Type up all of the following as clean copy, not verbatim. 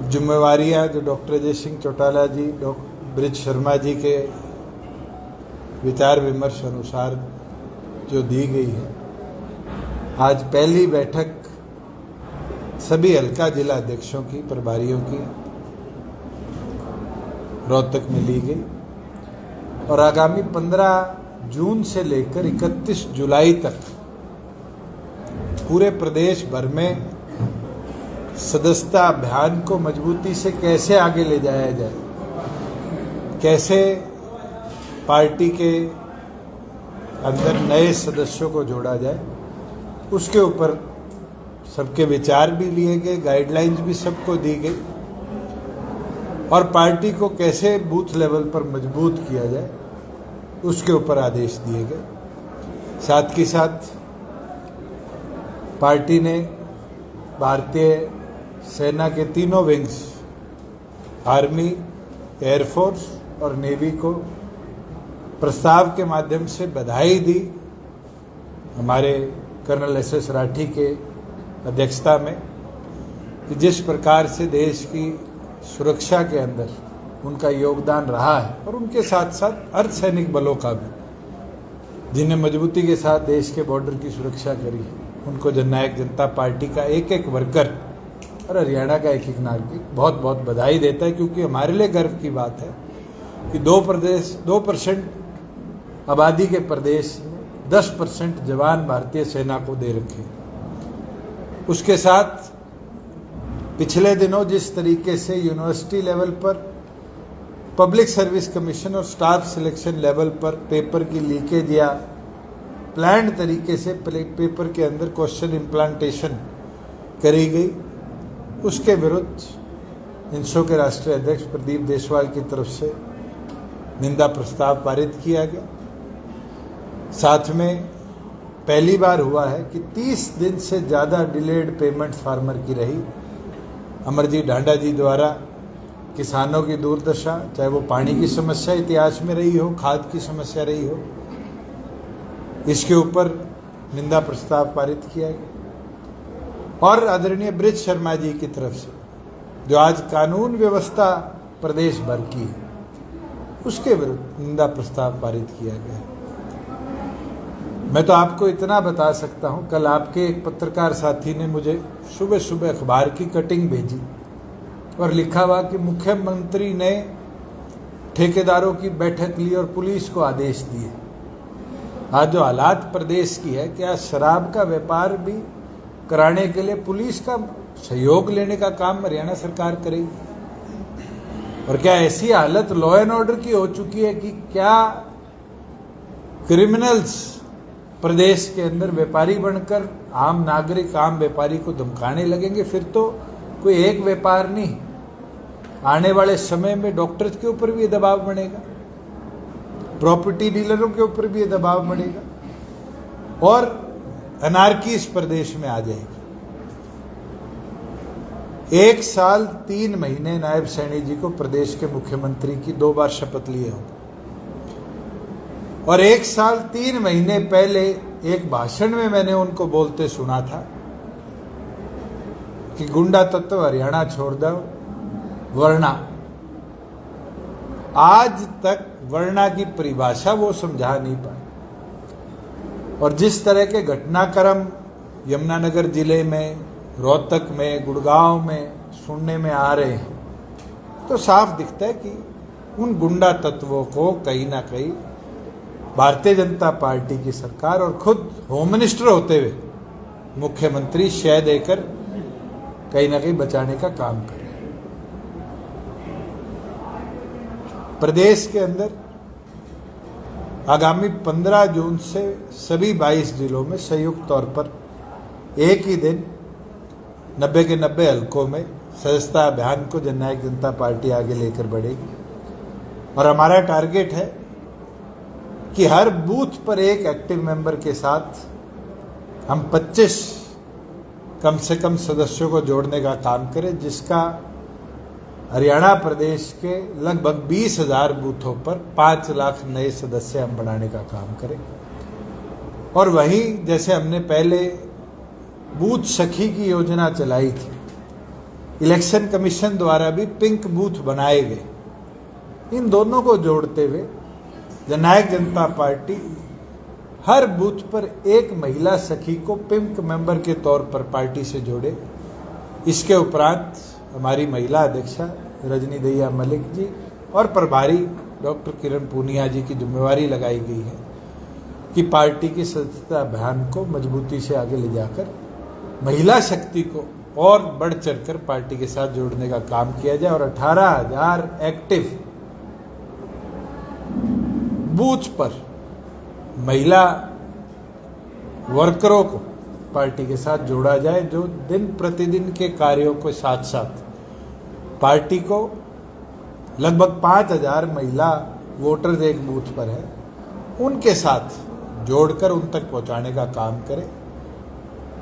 जिम्मेवारियां जो डॉक्टर अजय सिंह चौटाला जी, ब्रिज शर्मा जी के विचार विमर्श अनुसार जो दी गई है, आज पहली बैठक सभी हल्का जिला अध्यक्षों की, प्रभारियों की रोहतक में ली गई और आगामी 15 जून से लेकर 31 जुलाई तक पूरे प्रदेश भर में सदस्यता अभियान को मजबूती से कैसे आगे ले जाया जाए, कैसे पार्टी के अंदर नए सदस्यों को जोड़ा जाए, उसके ऊपर सबके विचार भी लिए गए, गाइडलाइंस भी सबको दी गई और पार्टी को कैसे बूथ लेवल पर मजबूत किया जाए उसके ऊपर आदेश दिए गए। साथ ही साथ पार्टी ने भारतीय सेना के तीनों विंग्स, आर्मी, एयरफोर्स और नेवी को प्रस्ताव के माध्यम से बधाई दी। हमारे कर्नल एस राठी के अध्यक्षता में कि जिस प्रकार से देश की सुरक्षा के अंदर उनका योगदान रहा है और उनके साथ साथ अर्धसैनिक बलों का भी, जिन्हें मजबूती के साथ देश के बॉर्डर की सुरक्षा करी, उनको जननायक जनता पार्टी का एक एक वर्कर और हरियाणा का एक एक नागरिक बहुत बहुत बधाई देता है, क्योंकि हमारे लिए गर्व की बात है कि 2% आबादी के प्रदेश में 10% जवान भारतीय सेना को दे रखे। उसके साथ पिछले दिनों जिस तरीके से यूनिवर्सिटी लेवल पर, पब्लिक सर्विस कमीशन और स्टाफ सिलेक्शन लेवल पर पेपर की लीकेज या प्लान्ड तरीके से पेपर के अंदर क्वेश्चन इम्प्लांटेशन करी गई, उसके विरुद्ध इंसो के राष्ट्रीय अध्यक्ष प्रदीप देशवाल की तरफ से निंदा प्रस्ताव पारित किया गया। साथ में पहली बार हुआ है कि 30 दिन से ज़्यादा डिलेड पेमेंट फार्मर की रही। अमरजीत ढांडा जी द्वारा किसानों की दुर्दशा, चाहे वो पानी की समस्या इतिहास में रही हो, खाद की समस्या रही हो, इसके ऊपर निंदा प्रस्ताव पारित किया गया। और आदरणीय ब्रिज शर्मा जी की तरफ से जो आज कानून व्यवस्था प्रदेश भर की है, उसके विरुद्ध निंदा प्रस्ताव पारित किया गया। मैं तो आपको इतना बता सकता हूं, कल आपके एक पत्रकार साथी ने मुझे सुबह सुबह अखबार की कटिंग भेजी और लिखा हुआ कि मुख्यमंत्री ने ठेकेदारों की बैठक ली और पुलिस को आदेश दिए। आज जो हालात प्रदेश की है, क्या शराब का व्यापार भी कराने के लिए पुलिस का सहयोग लेने का काम हरियाणा सरकार करेगी? और क्या ऐसी हालत लॉ एंड ऑर्डर की हो चुकी है कि क्या क्रिमिनल्स प्रदेश के अंदर व्यापारी बनकर आम नागरिक, आम व्यापारी को धमकाने लगेंगे? फिर तो कोई एक व्यापार नहीं, आने वाले समय में डॉक्टर्स के ऊपर भी ये दबाव बढ़ेगा, प्रॉपर्टी डीलरों के ऊपर भी ये दबाव बढ़ेगा और अनार्की इस प्रदेश में आ जाएगी। 1 साल 3 महीने नायब सैनी जी को प्रदेश के मुख्यमंत्री की 2 बार शपथ लिए होंगे और 1 साल 3 महीने पहले एक भाषण में मैंने उनको बोलते सुना था कि गुंडा तत्व हरियाणा छोड़ दो, वरना। आज तक वरना की परिभाषा वो समझा नहीं पाए और जिस तरह के घटनाक्रम यमुनानगर जिले में, रोहतक में, गुड़गांव में सुनने में आ रहे हैं, तो साफ दिखता है कि उन गुंडा तत्वों को कहीं ना कहीं भारतीय जनता पार्टी की सरकार और खुद होम मिनिस्टर होते हुए मुख्यमंत्री शय देकर कहीं ना कहीं बचाने का काम कर रहे हैं। प्रदेश के अंदर आगामी 15 जून से सभी 22 जिलों में संयुक्त तौर पर एक ही दिन 90 के 90 हलकों में सदस्यता अभियान को जननायक जनता पार्टी आगे लेकर बढ़ेगी और हमारा टारगेट है कि हर बूथ पर एक एक्टिव मेंबर के साथ हम 25 कम से कम सदस्यों को जोड़ने का काम करें, जिसका हरियाणा प्रदेश के लगभग 20,000 बूथों पर 5 लाख नए सदस्य हम बनाने का काम करें। और वहीं जैसे हमने पहले बूथ सखी की योजना चलाई थी, इलेक्शन कमीशन द्वारा भी पिंक बूथ बनाए गए। इन दोनों को जोड़ते हुए जननायक जनता पार्टी हर बूथ पर एक महिला सखी को पिंक मेंबर के तौर पर पार्टी से जोड़े। इसके उपरांत हमारी महिला अध्यक्षा रजनी दहिया मलिक जी और प्रभारी डॉक्टर किरण पूनिया जी की जिम्मेवारी लगाई गई है कि पार्टी की सदस्यता अभियान को मजबूती से आगे ले जाकर महिला शक्ति को और बढ़ चढ़कर पार्टी के साथ जोड़ने का काम किया जाए और 18,000 एक्टिव बूथ पर महिला वर्करों को पार्टी के साथ जोड़ा जाए, जो दिन प्रतिदिन के कार्यों के साथ साथ पार्टी को लगभग 5,000 महिला वोटर्स एक बूथ पर है, उनके साथ जोड़कर उन तक पहुंचाने का काम करें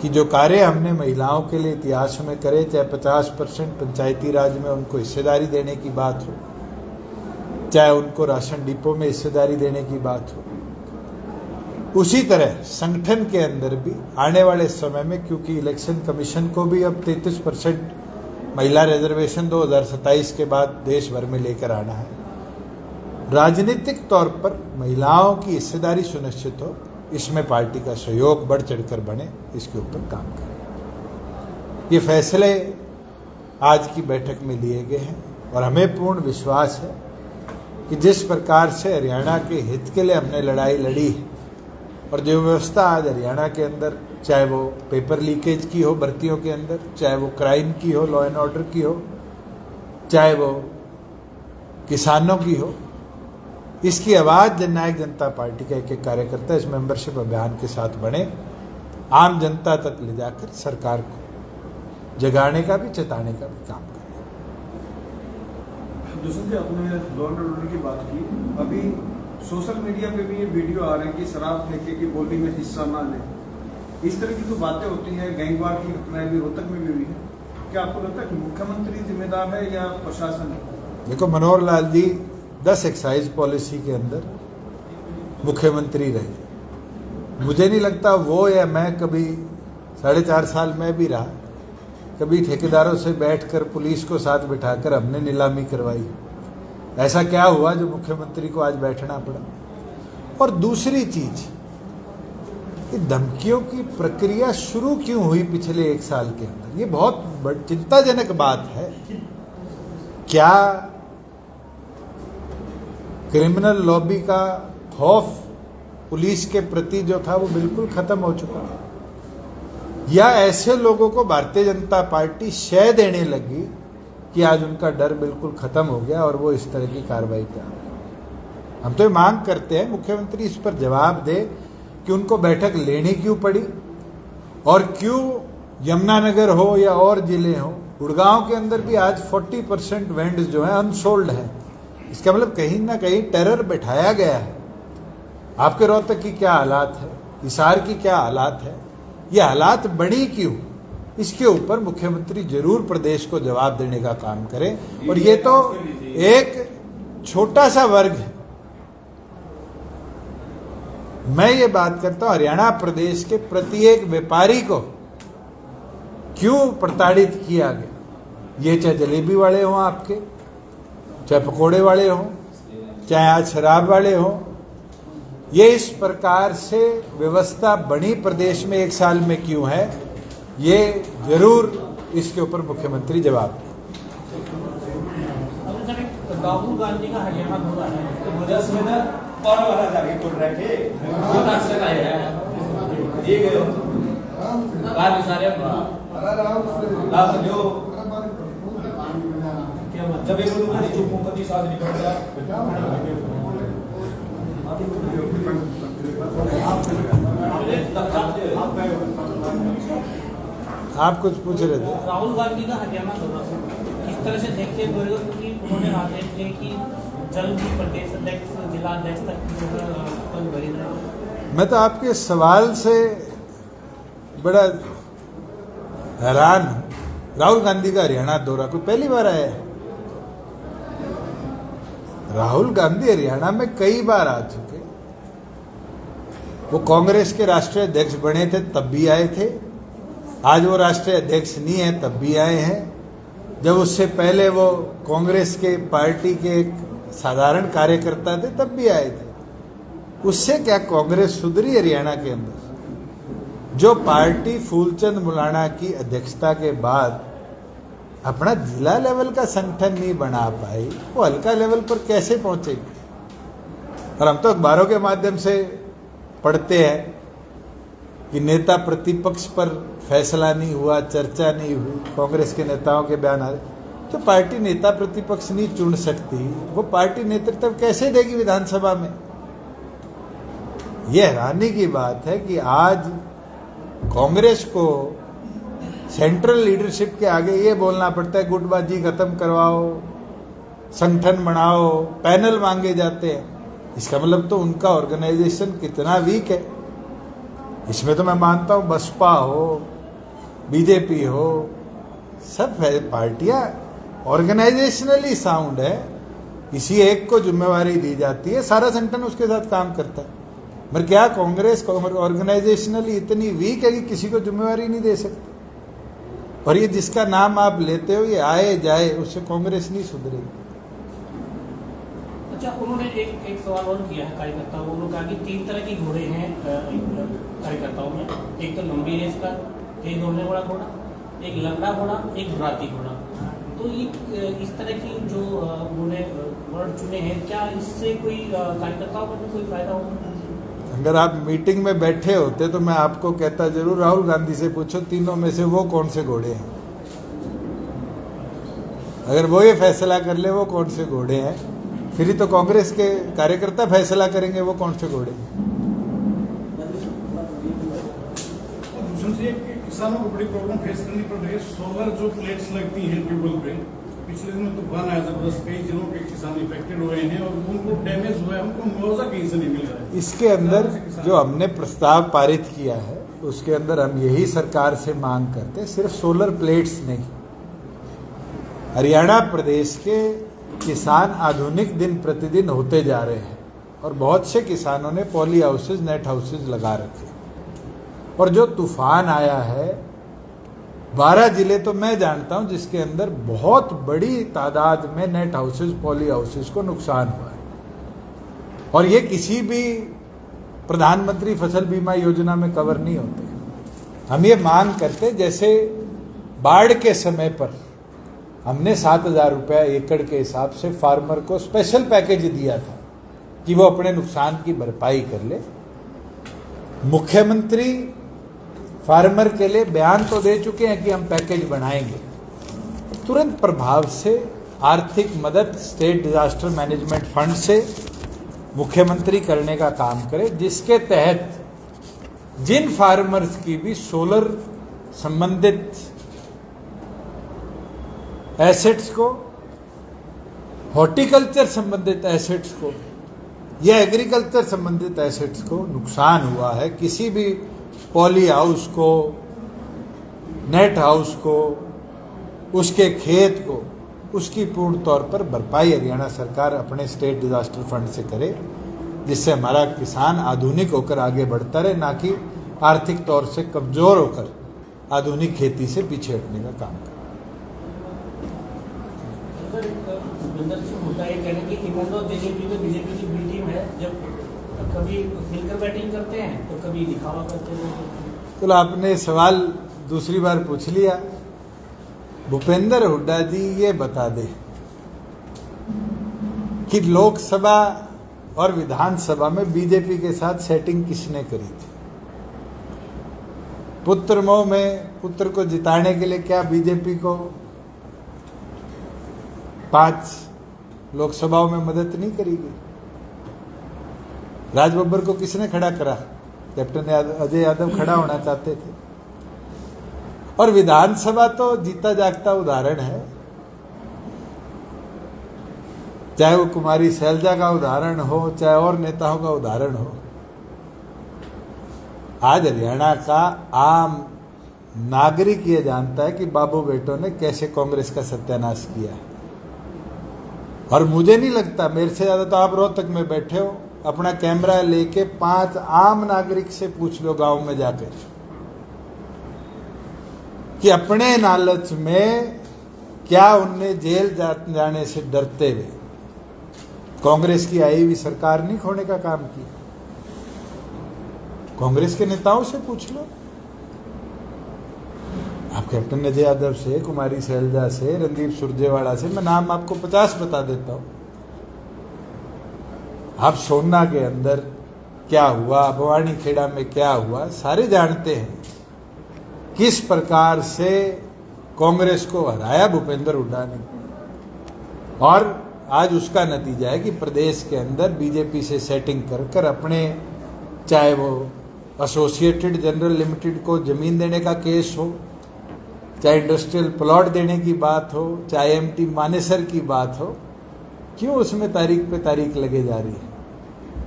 कि जो कार्य हमने महिलाओं के लिए इतिहास में करे, चाहे 50% पंचायती राज में उनको हिस्सेदारी देने की बात हो, चाहे उनको राशन डिपो में हिस्सेदारी देने की बात हो, उसी तरह संगठन के अंदर भी आने वाले समय में, क्योंकि इलेक्शन कमीशन को भी अब 33% महिला रिजर्वेशन 2027 के बाद देश भर में लेकर आना है, राजनीतिक तौर पर महिलाओं की हिस्सेदारी सुनिश्चित हो, इसमें पार्टी का सहयोग बढ़ चढ़कर बने, इसके ऊपर काम करें। ये फैसले आज की बैठक में लिए गए हैं और हमें पूर्ण विश्वास है कि जिस प्रकार से हरियाणा के हित के लिए हमने लड़ाई लड़ी है और जो व्यवस्था आज हरियाणा के अंदर, चाहे वो पेपर लीकेज की हो भर्तियों के अंदर, चाहे वो क्राइम की हो, लॉ एंड ऑर्डर की हो, चाहे वो किसानों की हो, इसकी आवाज़ जननायक जनता पार्टी का एक एक कार्यकर्ता इस मेंबरशिप अभियान के साथ बढ़े, आम जनता तक ले जाकर सरकार को जगाने का भी, चेताने का भी काम करें। दूसरी आपने लॉ एंड ऑर्डर की बात की, अभी सोशल मीडिया पे भी ये वीडियो आ रहे हैं कि शराब फेंके की बोली में हिस्सा ना लें, इस तरह की जो बातें होती हैं, गैंगवार की घटनाएं भी रोहतक में भी हुई है। क्या आपको लगता है कि मुख्यमंत्री जिम्मेदार है या प्रशासन? देखो, मनोहर लाल जी 10 एक्साइज पॉलिसी के अंदर मुख्यमंत्री रहे। मुझे नहीं लगता वो या मैं कभी 4.5 साल में भी रहा, कभी ठेकेदारों से बैठकर पुलिस को साथ बिठाकर हमने नीलामी करवाई। ऐसा क्या हुआ जो मुख्यमंत्री को आज बैठना पड़ा? और दूसरी चीज, ये धमकियों की प्रक्रिया शुरू क्यों हुई पिछले 1 साल के अंदर? ये बहुत चिंताजनक बात है। क्या क्रिमिनल लॉबी का खौफ पुलिस के प्रति जो था वो बिल्कुल खत्म हो चुका, या ऐसे लोगों को भारतीय जनता पार्टी शय देने लगी कि आज उनका डर बिल्कुल खत्म हो गया और वो इस तरह की कार्रवाई पे आ गए? हम तो ये मांग करते हैं मुख्यमंत्री इस पर जवाब दे कि उनको बैठक लेनी क्यों पड़ी और क्यों यमुनानगर हो या और जिले हो, गुड़गांव के अंदर भी आज 40% वेंड्स जो है अनसोल्ड है। इसका मतलब कहीं ना कहीं टेरर बैठाया गया है। आपके रोहतक की क्या हालात है, हिसार की क्या हालात है, ये हालात बड़ी क्यों, इसके ऊपर मुख्यमंत्री जरूर प्रदेश को जवाब देने का काम करें। और ये तो एक छोटा सा वर्ग है। मैं ये बात करता हूं, हरियाणा प्रदेश के प्रत्येक व्यापारी को क्यों प्रताड़ित किया गया। ये चाहे जलेबी वाले हों आपके, चाहे पकोड़े वाले हों, चाहे आज शराब वाले हों, ये इस प्रकार से व्यवस्था बनी प्रदेश में 1 साल में क्यों है, ये जरूर इसके ऊपर मुख्यमंत्री जवाब दें। राहुल गांधी का हरियाणा दौरा है, तो 10 मिनट और वाला जाके बोल रहे थे ये गए बात सारे लाभ जो जब एक लोग जो मुंपति साथ निकल गया। आप कुछ पूछ रहे थे? राहुल गांधी का हरियाणा दौरा किस तरह से देखते हैं, क्योंकि उन्होंने आदेश दिए कि जल्द ही प्रदेश अध्यक्ष, जिला अध्यक्ष तक पद भरी जाए। मैं तो आपके सवाल से बड़ा हैरान हूं। राहुल गांधी का हरियाणा दौरा कोई पहली बार आया है? राहुल गांधी हरियाणा में कई बार आ चुके। वो कांग्रेस के राष्ट्रीय अध्यक्ष बने थे तब भी आए थे, आज वो राष्ट्रीय अध्यक्ष नहीं है तब भी आए हैं। जब उससे पहले वो कांग्रेस के पार्टी के एक साधारण कार्यकर्ता थे तब भी आए थे। उससे क्या कांग्रेस सुधरी हरियाणा के अंदर? जो पार्टी फूलचंद मुलाना की अध्यक्षता के बाद अपना जिला लेवल का संगठन नहीं बना पाई, वो हल्का लेवल पर कैसे पहुंचेगी? और हम तो अखबारों के माध्यम से पढ़ते हैं कि नेता प्रतिपक्ष पर फैसला नहीं हुआ, चर्चा नहीं हुई, कांग्रेस के नेताओं के बयान आ रहे। तो पार्टी नेता प्रतिपक्ष नहीं चुन सकती, वो पार्टी नेतृत्व कैसे देगी विधानसभा में? यह हैरानी की बात है कि आज कांग्रेस को सेंट्रल लीडरशिप के आगे ये बोलना पड़ता है गुटबाजी खत्म करवाओ, संगठन बनाओ, पैनल मांगे जाते हैं। इसका मतलब तो उनका ऑर्गेनाइजेशन कितना वीक है। इसमें तो मैं मानता हूं बसपा हो, बीजेपी हो, सब पार्टियां ऑर्गेनाइजेशनली साउंड है। किसी एक को जिम्मेवारी दी जाती है, सारा संगठन उसके साथ काम करता है। मगर क्या कांग्रेस ऑर्गेनाइजेशनली इतनी वीक है कि किसी को जिम्मेवारी नहीं दे सकती? और ये जिसका नाम आप लेते हो, ये आए जाए, उससे कांग्रेस नहीं सुधरेगी। अच्छा, उन्होंने एक सवाल और किया है कार्यकर्ताओं को। उन्होंने कहा कि 3 तरह के घोड़े हैं कार्यकर्ताओं में। एक तो लंबी रेस का तेज दौड़ने वाला घोड़ा, एक लंगड़ा घोड़ा, एक बुराती घोड़ा। तो ये इस तरह की जो उन्होंने वर्ड चुने हैं, क्या इससे कोई कार्यकर्ताओं को भी कोई फायदा होगा? अगर आप मीटिंग में बैठे होते तो मैं आपको कहता जरूर, राहुल गांधी से पूछो तीनों में से वो कौन से घोड़े हैं। अगर वो ये फैसला कर ले वो कौन से घोड़े हैं, फिर ही तो कांग्रेस के कार्यकर्ता फैसला करेंगे वो कौन से घोड़े हैं। किसानों को बड़ी प्रॉब्लम फेस करनी पड़ रही है। सोलर जो प्लेट्स लगती हैं ट्यूबवेल पे, पिछले दिनों तूफान आया जबरदस्त, कई जिलों के किसान इफेक्टेड हुए हैं और उनको डैमेज हुआ है, उनको मुआवजा कहीं से नहीं मिल रहा है। इसके अंदर जो हमने प्रस्ताव पारित किया है उसके अंदर हम यही सरकार से मांग करते हैं, सिर्फ सोलर प्लेट्स नहीं, हरियाणा प्रदेश के किसान आधुनिक दिन प्रतिदिन होते जा रहे हैं और बहुत से किसानों ने पॉली हाउसेज, नेट हाउसेज लगा रखे। और जो तूफान आया है 12 जिले तो मैं जानता हूं जिसके अंदर बहुत बड़ी तादाद में नेट हाउसेज, पॉली हाउसेज को नुकसान हुआ है। और ये किसी भी प्रधानमंत्री फसल बीमा योजना में कवर नहीं होते। हम ये मांग करते, जैसे बाढ़ के समय पर हमने 7,000 रुपया एकड़ के हिसाब से फार्मर को स्पेशल पैकेज दिया था कि वो अपने नुकसान की भरपाई कर ले। मुख्यमंत्री फार्मर के लिए बयान तो दे चुके हैं कि हम पैकेज बनाएंगे। तुरंत प्रभाव से आर्थिक मदद स्टेट डिजास्टर मैनेजमेंट फंड से मुख्यमंत्री करने का काम करे, जिसके तहत जिन फार्मर्स की भी सोलर संबंधित एसेट्स को, हॉर्टिकल्चर संबंधित एसेट्स को या एग्रीकल्चर संबंधित एसेट्स को नुकसान हुआ है, किसी भी पॉली हाउस को, नेट हाउस को, उसके खेत को, उसकी पूर्ण तौर पर भरपाई हरियाणा सरकार अपने स्टेट डिजास्टर फंड से करे, जिससे हमारा किसान आधुनिक होकर आगे बढ़ता रहे, ना कि आर्थिक तौर से कमजोर होकर आधुनिक खेती से पीछे हटने का काम करे। बीजेपी की बी टीम है, जब कभी मिलकर बैटिंग करते हैं तो कभी दिखावा करते हैं। तो आपने सवाल दूसरी बार पूछ लिया। भूपेंद्र हुड्डा जी ये बता दे कि लोकसभा और विधानसभा में बीजेपी के साथ सेटिंग किसने करी थी? पुत्र मोह में पुत्र को जिताने के लिए क्या बीजेपी को 5 लोकसभाओं में मदद नहीं करेगी? राज बब्बर को किसने खड़ा करा? कैप्टन अजय यादव खड़ा होना चाहते थे। और विधानसभा तो जीता जागता उदाहरण है, चाहे वो कुमारी शैलजा का उदाहरण हो, चाहे और नेताओं का उदाहरण हो। आज हरियाणा का आम नागरिक ये जानता है कि बाबू बेटों ने कैसे कांग्रेस का सत्यानाश किया है। और मुझे नहीं लगता, मेरे से ज्यादा तो आप रोहतक में बैठे हो, अपना कैमरा लेके 5 आम नागरिक से पूछ लो गांव में जाकर कि अपने लालच में क्या उनने जेल जाने से डरते हुए कांग्रेस की आई हुई सरकार नहीं खोने का काम किया? कांग्रेस के नेताओं से पूछ लो। आप कैप्टन अजय यादव से, कुमारी शैलजा से, रणदीप सुरजेवाला से, मैं नाम आपको 50 बता देता हूं। आप सोना के अंदर क्या हुआ, भवानी खेड़ा में क्या हुआ, सारे जानते हैं। किस प्रकार से कांग्रेस को हराया भूपेंद्र हुड्डा ने, और आज उसका नतीजा है कि प्रदेश के अंदर बीजेपी से सेटिंग कर कर अपने, चाहे वो एसोसिएटेड जनरल लिमिटेड को जमीन देने का केस हो, चाहे इंडस्ट्रियल प्लॉट देने की बात हो, चाहे एमटी मानेसर की बात हो, क्यों उसमें तारीख पे तारीख लगे जा रही है?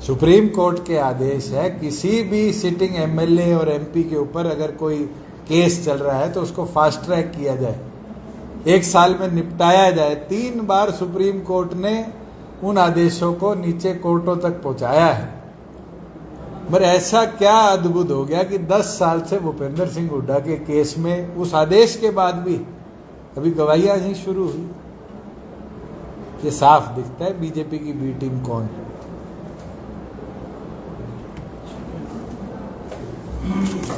सुप्रीम कोर्ट के आदेश है, किसी भी सिटिंग एमएलए और एमपी के ऊपर अगर कोई केस चल रहा है तो उसको फास्ट ट्रैक किया जाए, 1 साल में निपटाया जाए। 3 बार सुप्रीम कोर्ट ने उन आदेशों को नीचे कोर्टों तक पहुंचाया है। मगर ऐसा क्या अद्भुत हो गया कि 10 साल से भूपेंद्र सिंह हुड्डा के केस में उस आदेश के बाद भी अभी गवाहियां नहीं शुरू हुई? ये साफ दिखता है बीजेपी की बी टीम कौन है।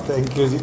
Thank you ji.